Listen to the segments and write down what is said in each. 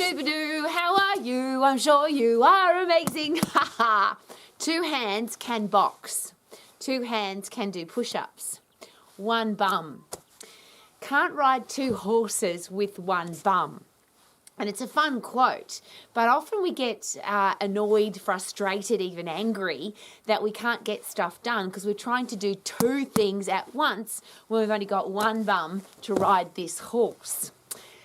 Doo-doo-doo-doo, how are you? I'm sure you are amazing. Ha ha. 2 hands can box. 2 hands can do push-ups. 1 bum can't ride 2 horses with 1 bum. And it's a fun quote, but often we get annoyed, frustrated, even angry that we can't get stuff done because we're trying to do 2 things at once when we've only got 1 bum to ride this horse.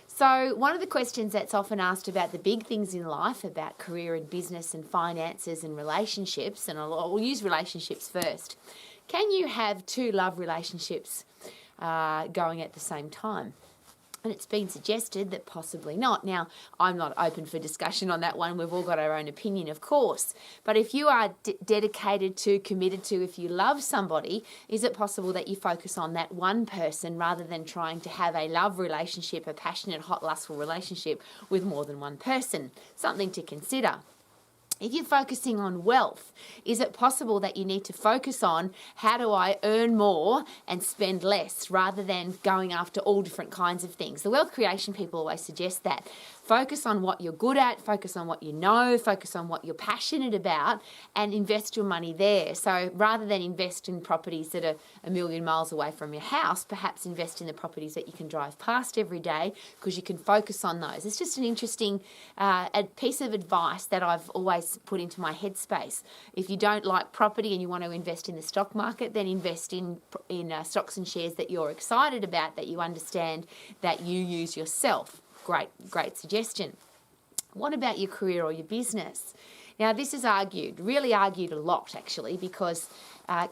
So one of the questions that's often asked about the big things in life, about career and business and finances and relationships, and I'll use relationships first. Can you have 2 love relationships going at the same time? And it's been suggested that possibly not. Now, I'm not open for discussion on that one. We've all got our own opinion, of course. But if you are dedicated to, committed to, if you love somebody, is it possible that you focus on that one person rather than trying to have a love relationship, a passionate, hot, lustful relationship with more than one person? Something to consider. If you're focusing on wealth, is it possible that you need to focus on how do I earn more and spend less rather than going after all different kinds of things? The wealth creation people always suggest that. Focus on what you're good at, focus on what you know, focus on what you're passionate about and invest your money there. So rather than invest in properties that are a million miles away from your house, perhaps invest in the properties that you can drive past every day because you can focus on those. It's just an interesting a piece of advice that I've always put into my headspace. If you don't like property and you want to invest in the stock market, then invest in stocks and shares that you're excited about, that you understand, that you use yourself. Great suggestion. What about your career or your business? Now, this is really argued a lot, actually, because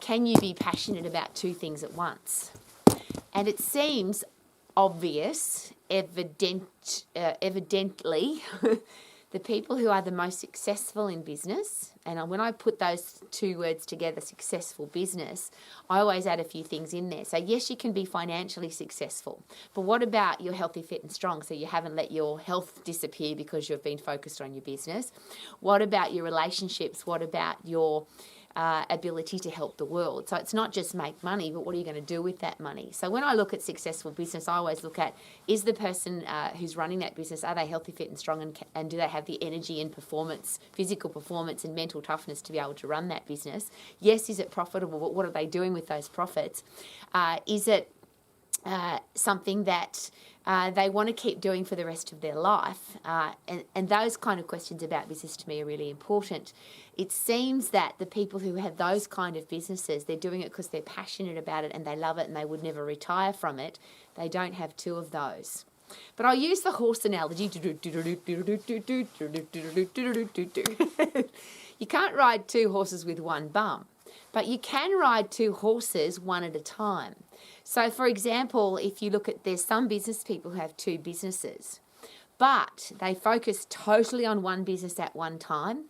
can you be passionate about 2 things at once? And it seems obvious, evidently, the people who are the most successful in business, and when I put those 2 words together, successful business, I always add a few things in there. So yes, you can be financially successful, but what about your healthy, fit and strong? So you haven't let your health disappear because you've been focused on your business. What about your relationships? What about your ability to help the world? So it's not just make money, but what are you going to do with that money? So when I look at successful business, I always look at, is the person who's running that business, are they healthy, fit and strong, and do they have the energy and performance, physical performance and mental toughness to be able to run that business? Yes, is it profitable, but what are they doing with those profits? Is it something that they want to keep doing for the rest of their life? And those kind of questions about business to me are really important. It seems that the people who have those kind of businesses, they're doing it because they're passionate about it and they love it and they would never retire from it. They don't have 2 of those. But I'll use the horse analogy. You can't ride 2 horses with 1 bum, but you can ride 2 horses one at a time. So, for example, if you look at, there's some business people who have 2 businesses, but they focus totally on one business at one time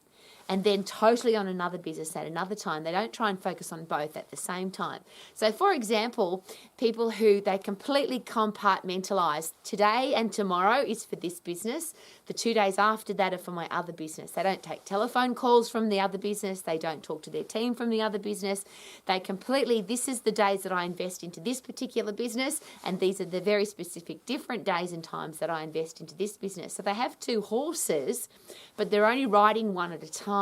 and then totally on another business at another time. They don't try and focus on both at the same time. So, for example, people who they completely compartmentalise, today and tomorrow is for this business, the 2 days after that are for my other business. They don't take telephone calls from the other business. They don't talk to their team from the other business. They completely, this is the days that I invest into this particular business, and these are the very specific different days and times that I invest into this business. So they have 2 horses, but they're only riding one at a time.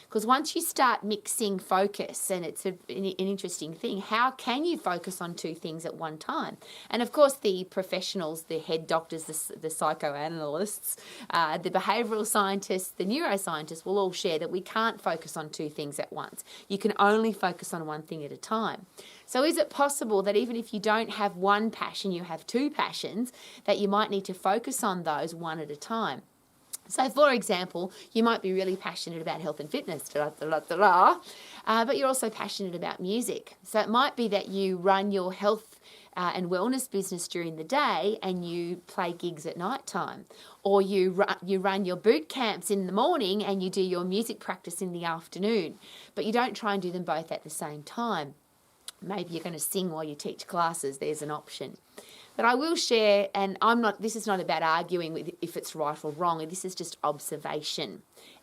Because once you start mixing focus, and it's an interesting thing, how can you focus on 2 things at one time? And of course, the professionals, the head doctors, the psychoanalysts, the behavioural scientists, the neuroscientists will all share that we can't focus on 2 things at once. You can only focus on one thing at a time. So is it possible that even if you don't have one passion, you have 2 passions, that you might need to focus on those one at a time? So, for example, you might be really passionate about health and fitness, but you're also passionate about music. So it might be that you run your health and wellness business during the day and you play gigs at night time. Or you run your boot camps in the morning and you do your music practice in the afternoon. But you don't try and do them both at the same time. Maybe you're going to sing while you teach classes. There's an option. But I will share, and this is not about arguing with if it's right or wrong, this is just observation.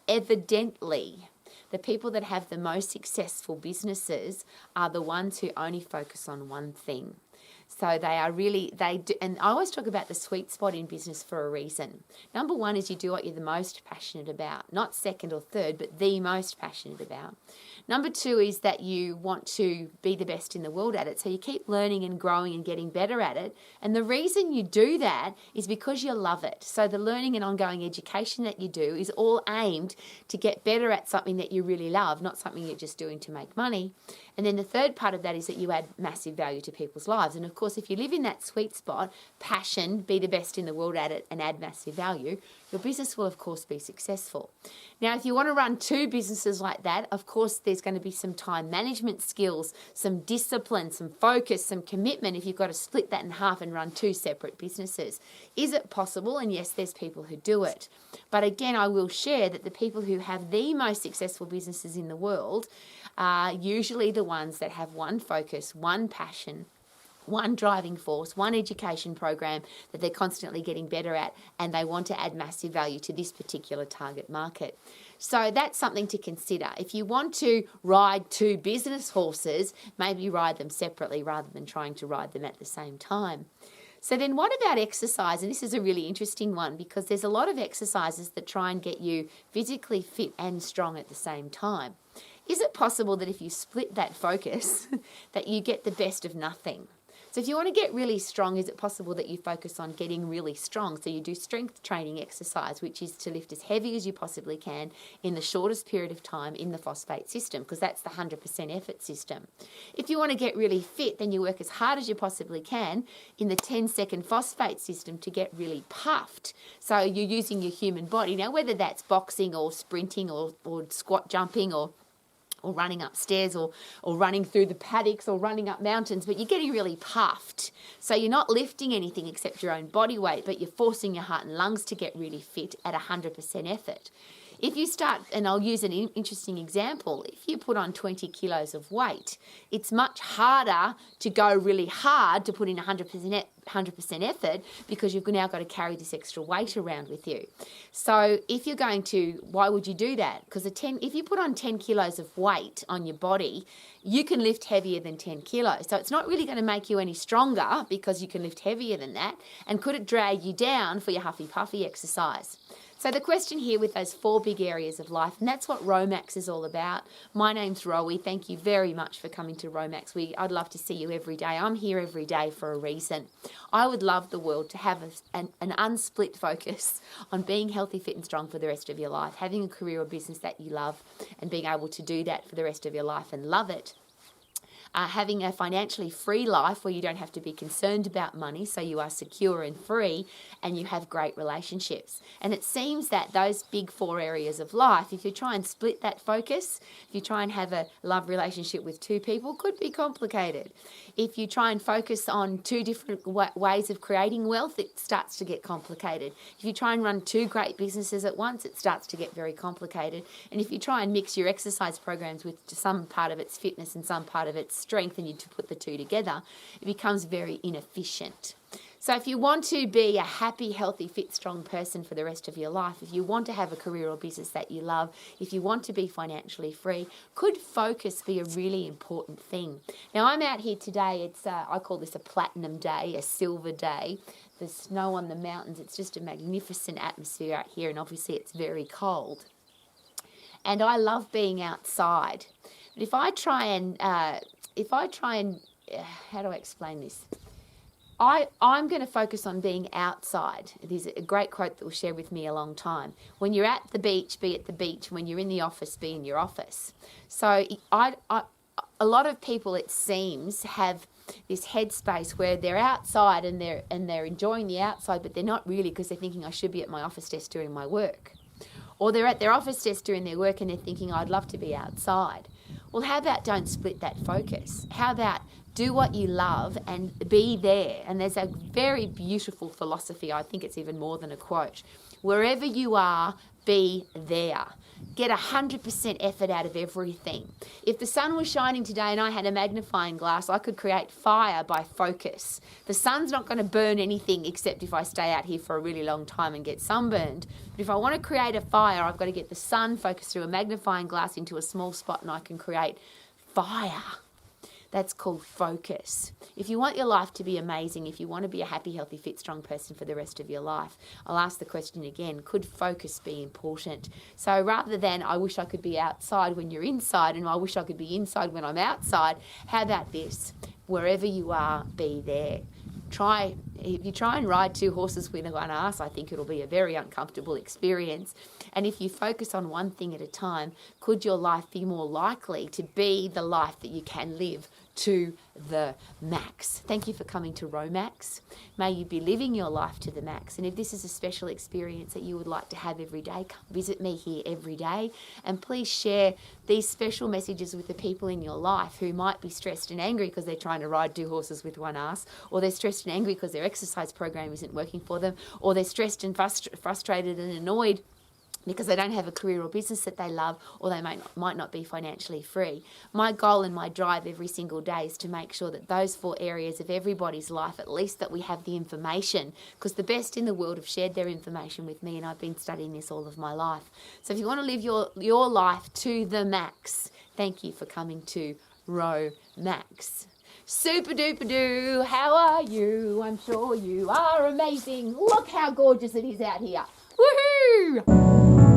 Evidently, the people that have the most successful businesses are the ones who only focus on one thing. So they are really, they do, and I always talk about the sweet spot in business for a reason. Number one is you do what you're the most passionate about, not second or third, but the most passionate about. Number two is that you want to be the best in the world at it. So you keep learning and growing and getting better at it. And the reason you do that is because you love it. So the learning and ongoing education that you do is all aimed to get better at something that you really love, not something you're just doing to make money. And then the third part of that is that you add massive value to people's lives. And of course, if you live in that sweet spot, passion, be the best in the world at it, and add massive value, your business will, of course, be successful. Now, if you want to run two businesses like that, of course, there's going to be some time management skills, some discipline, some focus, some commitment if you've got to split that in half and run two separate businesses. Is it possible? And yes, there's people who do it. But again, I will share that the people who have the most successful businesses in the world are usually the ones that have one focus, one passion, one driving force, one education program that they're constantly getting better at, and they want to add massive value to this particular target market. So that's something to consider. If you want to ride two business horses, maybe ride them separately rather than trying to ride them at the same time. So then what about exercise? And this is a really interesting one because there's a lot of exercises that try and get you physically fit and strong at the same time. Is it possible that if you split that focus, that you get the best of nothing? So if you want to get really strong, is it possible that you focus on getting really strong? So you do strength training exercise, which is to lift as heavy as you possibly can in the shortest period of time in the phosphate system, because that's the 100% effort system. If you want to get really fit, then you work as hard as you possibly can in the 10-second phosphate system to get really puffed. So you're using your human body. Now, whether that's boxing or sprinting or squat jumping or running upstairs or running through the paddocks or running up mountains, but you're getting really puffed. So you're not lifting anything except your own body weight, but you're forcing your heart and lungs to get really fit at 100% effort. If you start, and I'll use an interesting example, if you put on 20 kilos of weight, it's much harder to go really hard to put in 100% effort because you've now got to carry this extra weight around with you. So if you're going to, why would you do that? Because if you put on 10 kilos of weight on your body, you can lift heavier than 10 kilos. So it's not really going to make you any stronger because you can lift heavier than that. And could it drag you down for your huffy puffy exercise? So the question here with those 4 big areas of life, and that's what Romax is all about. My name's Rowie. Thank you very much for coming to Romax. I'd love to see you every day. I'm here every day for a reason. I would love the world to have an unsplit focus on being healthy, fit and strong for the rest of your life, having a career or business that you love and being able to do that for the rest of your life and love it. Having a financially free life where you don't have to be concerned about money, so you are secure and free and you have great relationships. And it seems that those big 4 areas of life, if you try and split that focus, if you try and have a love relationship with 2 people, could be complicated. If you try and focus on 2 different ways of creating wealth, it starts to get complicated. If you try and run 2 great businesses at once, it starts to get very complicated. And if you try and mix your exercise programs with some part of its fitness and some part of its strength and you to put the 2 together, it becomes very inefficient. So if you want to be a happy, healthy, fit, strong person for the rest of your life, if you want to have a career or business that you love, if you want to be financially free, could focus be a really important thing? Now, I'm out here today. It's I call this a platinum day, a silver day. There's snow on the mountains. It's just a magnificent atmosphere out here, and obviously it's very cold. And I love being outside. But if I try and how do I explain this? I'm going to focus on being outside. It is a great quote that will share with me a long time. When you're at the beach, be at the beach. When you're in the office, be in your office. So a lot of people, it seems, have this headspace where they're outside and they're enjoying the outside, but they're not really, because they're thinking I should be at my office desk doing my work. Or they're at their office desk doing their work and they're thinking I'd love to be outside. Well, how about don't split that focus? How about do what you love and be there? And there's a very beautiful philosophy. I think it's even more than a quote. Wherever you are, be there. Get 100% effort out of everything. If the sun was shining today and I had a magnifying glass, I could create fire by focus. The sun's not going to burn anything except if I stay out here for a really long time and get sunburned. But if I want to create a fire, I've got to get the sun focused through a magnifying glass into a small spot and I can create fire. That's called focus. If you want your life to be amazing, if you want to be a happy, healthy, fit, strong person for the rest of your life, I'll ask the question again, could focus be important? So rather than I wish I could be outside when you're inside and I wish I could be inside when I'm outside, how about this? Wherever you are, be there. If you try and ride 2 horses with one ass, I think it'll be a very uncomfortable experience. And if you focus on one thing at a time, could your life be more likely to be the life that you can live to the max? Thank you for coming to Romax. May you be living your life to the max. And if this is a special experience that you would like to have every day, come visit me here every day. And please share these special messages with the people in your life who might be stressed and angry because they're trying to ride 2 horses with one ass, or they're stressed and angry because their exercise program isn't working for them, or they're stressed and frustrated and annoyed because they don't have a career or business that they love, or they might not be financially free. My goal and my drive every single day is to make sure that those 4 areas of everybody's life, at least that we have the information, because the best in the world have shared their information with me, and I've been studying this all of my life. So if you want to live your life to the max, thank you for coming to Romax. Super duper doo, how are you? I'm sure you are amazing. Look how gorgeous it is out here. Woohoo!